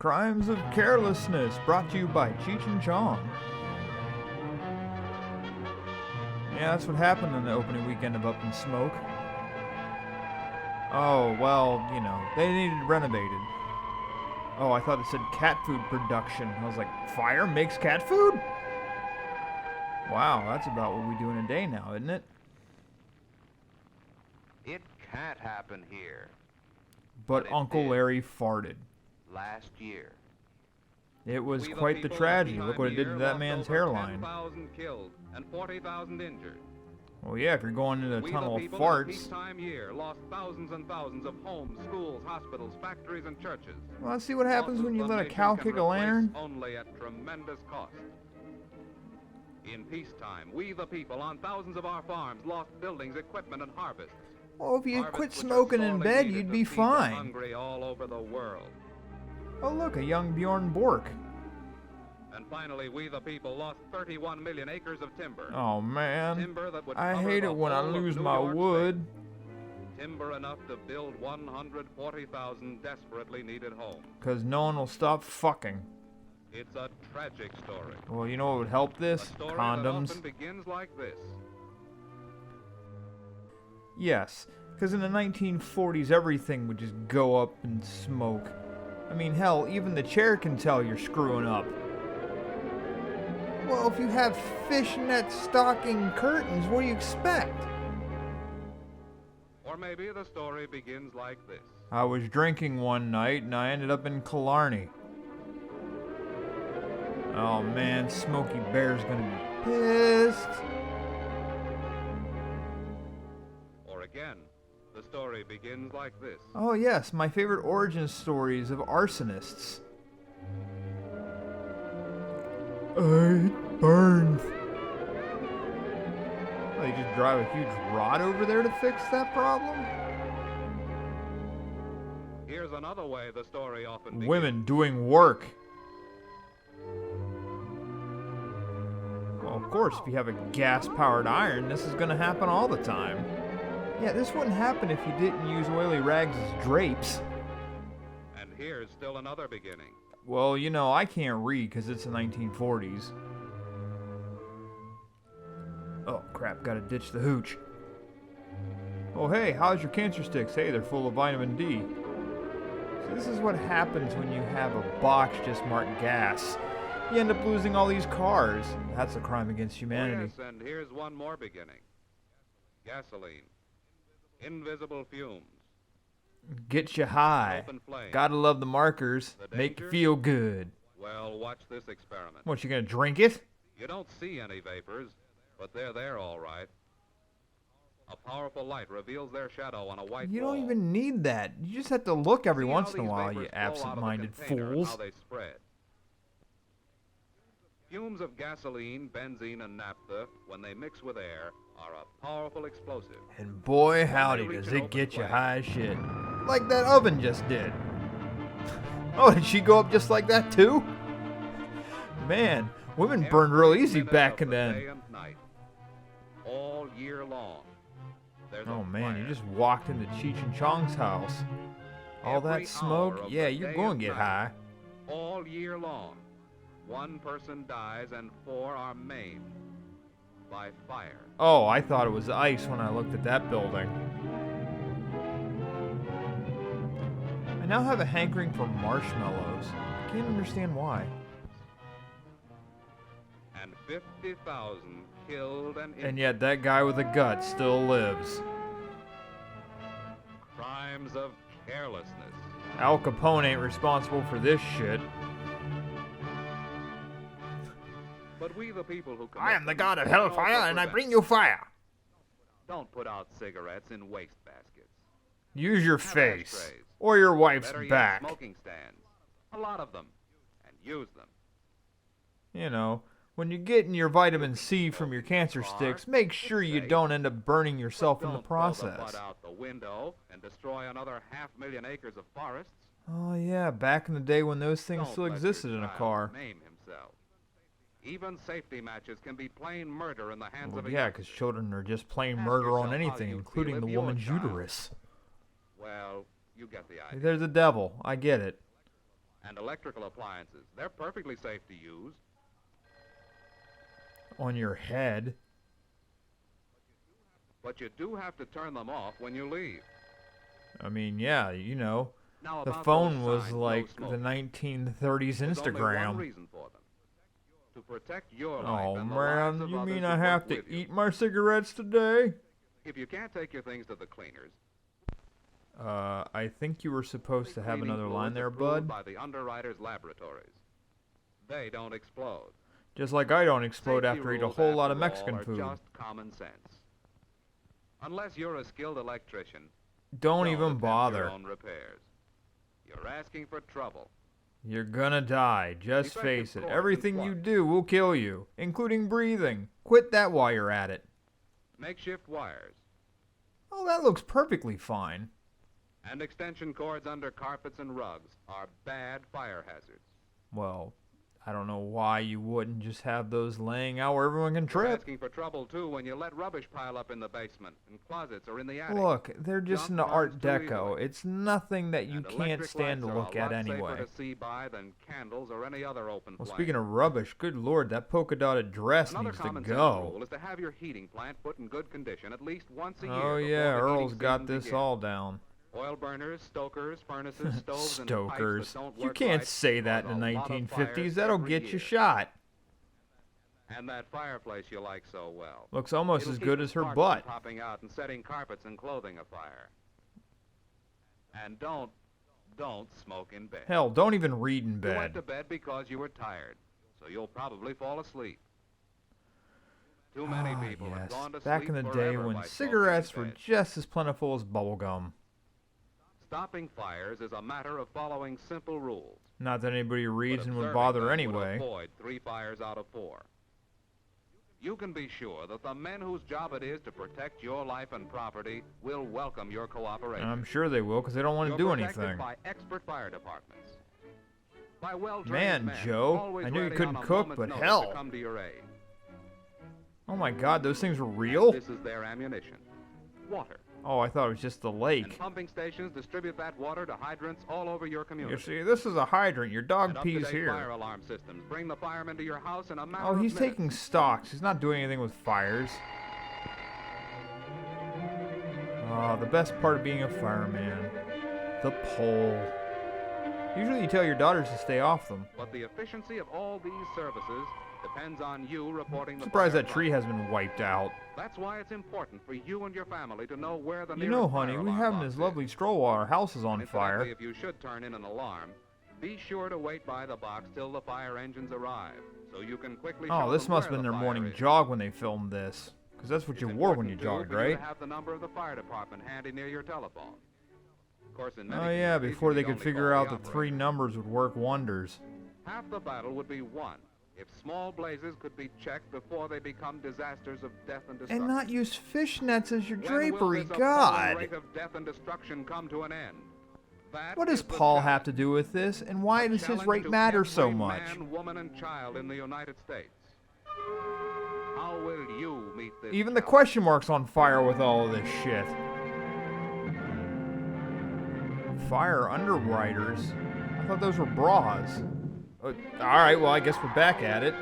Crimes of Carelessness, brought to you by Cheech and Chong. Yeah, that's what happened on the opening weekend of Up in Smoke. Oh, well, you know, they needed renovated. Oh, I thought it said cat food production. I was like, fire makes cat food? Wow, that's about what we do in a day now, isn't it? It can't happen here. But Uncle Larry farted. Last year. It was quite the tragedy. Look what it did to that man's hairline. 10,000 killed and 40,000 injured. Well, yeah, if you're going into a tunnel of We the people farts. in a peacetime year lost thousands and thousands of homes, schools, hospitals, factories, and churches. Well, let's see what happens when you let a cow kick a lantern. Only at tremendous cost. In peacetime, we the people on thousands of our farms lost buildings, equipment, and harvests. Well, if you Harvests quit which are smoking in sorely bed, needed you'd to be feed the fine. hungry all over the world. Oh, look, a young Bjorn Bork. And finally, we the people lost 31 million acres of timber. Oh, man. Timber that would I cover hate the it when I whole of lose New my York wood. State. Timber enough to build 140,000 desperately needed homes. Because no one will stop fucking. It's a tragic story. Well, you know what would help A this? story that Condoms. often begins like this. Yes, because in the 1940s, everything would just go up in smoke. I mean, hell, even the chair can tell you're screwing up. Well, if you have fishnet stocking curtains, what do you expect? Or maybe the story begins like this. I was drinking one night and I ended up in Killarney. Oh man, Smokey Bear's gonna be pissed. Or again, the story begins like this. Oh yes, my favorite origin stories of arsonists. It burns. Oh, they just drive a huge rod over there to fix that problem? Here's another way the story often begins. Women doing work. Well, of course, if you have a gas-powered iron, this is gonna happen all the time. Yeah, this wouldn't happen if you didn't use oily rags as drapes. And here's still another beginning. Well, you know, I can't read because it's the 1940s. Oh, crap, gotta ditch the hooch. Oh, hey, how's your cancer sticks? Hey, they're full of vitamin D. So this is what happens when you have a box just marked gas. You end up losing all these cars. That's a crime against humanity. Oh, yes, and here's one more beginning. Gasoline. Invisible fumes. Get you high. Open flame. Gotta love the markers. The Make you danger? feel good. Well, watch this experiment. What, you gonna drink it? You don't see any vapors, but they're there all right. A powerful light reveals their shadow on a white You wall. don't even need that. You just have to look every See how once in a these while, vapors you flow out of the absent-minded container and fools. How they spread. Fumes of gasoline, benzene, and naphtha, when they mix with air, are a powerful explosive. And boy, howdy, reach does an it open get you flame. high as shit. Like that oven just did. Oh, did she go up just like that too? Man, women burned real Every easy minute back of in the then. day and night, all year long. There's Oh a man, you fire. just walked into Cheech and Chong's house. All Every that smoke, hour of yeah, the you're day going and to get night. high. All year long. One person dies and 4 are maimed by fire. Oh, I thought it was ice when I looked at that building. I now have a hankering for marshmallows. I can't understand why. And 50,000 killed and injured. And yet that guy with a gut still lives. Crimes of carelessness. Al Capone ain't responsible for this shit. But we the people who I am the commit god of them can hellfire also and I prevent bring you fire. Don't put out cigarettes in waste baskets. Use your Have face. ashtrays. Or your wife's Better yet, back. smoking stands. A lot of them. And use them. You know, when you're getting your vitamin C from your cancer sticks, make sure you don't end up burning yourself in the Don't throw the process. butt out the window and destroy another 500,000 acres of forests. Oh yeah, back in the day when those things Don't still let your existed in a child car. Maim himself. Even safety matches can be plain murder in the hands Well, of a yeah, youngster. because children are just plain Ask murder on yourself how anything, you'd including feel the if your woman's child- uterus. Well, you get the idea. There's a devil. I get it. And electrical appliances, they're perfectly safe to use. On your head. But you do have to turn them off when you leave. I mean, yeah, you know. Now, The about phone those was signs, no like the smoking. 1930s There's only one Instagram. reason for them. To protect your life Oh and the lives man, of you others mean who I work have to with you. eat my cigarettes today? If you can't take your things to the cleaners, I think you were supposed to have cleaning another line fluids there, approved bud. by the underwriters' laboratories. They don't explode. Just like I don't explode Safety after I eat a rules, whole lot of after all, Mexican are food. just common sense. Unless you're a skilled electrician, Don't even attempt bother. your own repairs. You're asking for trouble. You're gonna die, just Defective face it. cords and Everything you plugs. do will kill you, including breathing. Quit that while you're at it. Makeshift wires Oh, that looks perfectly fine. and extension cords under carpets and rugs are bad fire hazards. Well, I don't know why you wouldn't just have those laying out where everyone can You're trip. asking for trouble, too, when you let rubbish pile up in the basement, in closets, or in the attic. Look, they're just Junk in the Art burns too Deco. easily. It's nothing that you And can't electric stand to lights are look a at lot anyway. safer to see by than candles or any other open Well, flame. speaking of rubbish, good lord, that polka dotted dress Another needs to common sense go. rule is to have your heating plant put in good condition at least once a year. Oh before yeah, the Earl's heating got season this begins. all down. Oil burners, stokers, furnaces, stoves, and pipes Stokers. that don't You work can't right say that cause in the a lot of 1950s. fires That'll every get year. you shot. And that fireplace you like so well. Looks almost It'll as keep good the as her sparks butt. from popping out and setting carpets and clothing afire. And don't smoke in bed. Hell, don't even read in You went to bed. bed because you were tired, so you'll probably fall asleep. Too many Ah, people have yes. gone to Back sleep in the day forever when by smoking cigarettes in were bed. just as plentiful as bubblegum. Stopping fires is a matter of following simple rules. Not that anybody But reads and would observing bother them would anyway. avoid 3 fires out of 4. You can be sure that the men whose job it is to protect your life and property will welcome your cooperation. I'm sure they will, because they don't want to You're do protected anything. by expert fire departments. By well-trained Man, men, Joe, always I knew you ready couldn't on a cook, moment's but notice hell. to come to your aid. Oh my god, those things were real? This is their ammunition. Water. Oh, I thought it was just the And lake. pumping stations distribute that water to hydrants all over your community. You see, this is a hydrant. Your dog And pees up-to-date fire here. alarm systems bring the firemen to your house in a matter Oh, of he's minutes. taking stocks. He's not doing anything with fires. Oh, the best part of being a fireman. The pole. Usually you tell your daughters to stay off them. But the efficiency of all these services depends on you reporting the Surprised fire that tree problem. has been wiped out. That's why it's important for you and your family to know where the You nearest know, fire honey, we alarm having box this is. lovely stroll while our house is on And incidentally, fire. if you should turn in an alarm, be sure to wait by the box till the fire engines arrive, so you can quickly show Oh, this them must have where been the their fire morning is. jog when they filmed this. Because that's what It's you wore when you important, too, jogged, for you right? to have the number of the fire department handy near your telephone. Of course, in many Oh yeah, communities, before you they need could only figure call out the the three operator. numbers would work wonders. Half the battle would be won if small blazes could be checked before they become disasters of death and destruction. And not use fishnets as your When drapery, will this appalling God! rate of death and destruction come to an end? That What does is the Paul challenge. have to do with this, and why A does his challenge rate to matter so every much? Man, woman, and child in the United States. How will you meet this Even the challenge? question mark's on fire with all of this shit. Fire underwriters? I thought those were bras. Alright, well, I guess we're back at it.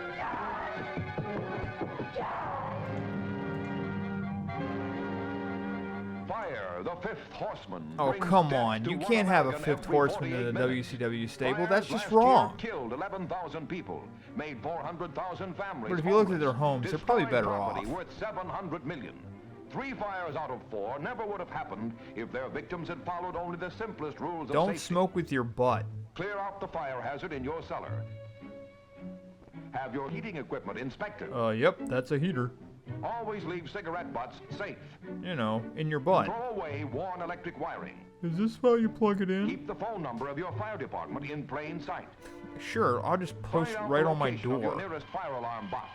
Fire, the fifth horseman. Oh, brings come death on. to You one can't have a American fifth every horseman in 48 the minutes. WCW stable. Fires That's just last year wrong. Killed 11,000 people, made 400,000 families. But if you look at homeless, their homes, they're probably destroyed better property off. worth 700 million. 3 fires out of 4 never would have happened if their victims had followed only the simplest rules of Don't safety. smoke with your butt. Clear out the fire hazard in your cellar. Have your heating equipment inspected. Yep, that's a heater. Always leave cigarette butts safe. You know, in your butt. Throw away worn electric wiring. Is this how you plug it in? Keep the phone number of your fire department in plain sight. Sure, I'll just post Find out right the on my location of your door. nearest fire alarm box.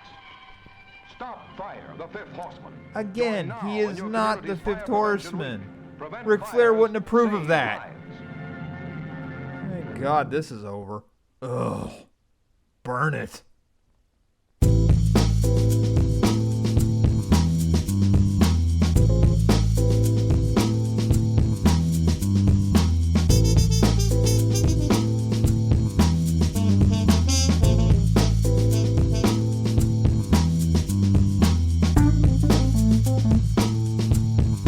Stop fire, the fifth horseman. Again, Join he now is in your not the community's fifth fire prevention horseman. week. Prevent Ric Flair fires, wouldn't approve of save that. lives. Thank God this is over. Ugh. Burn it.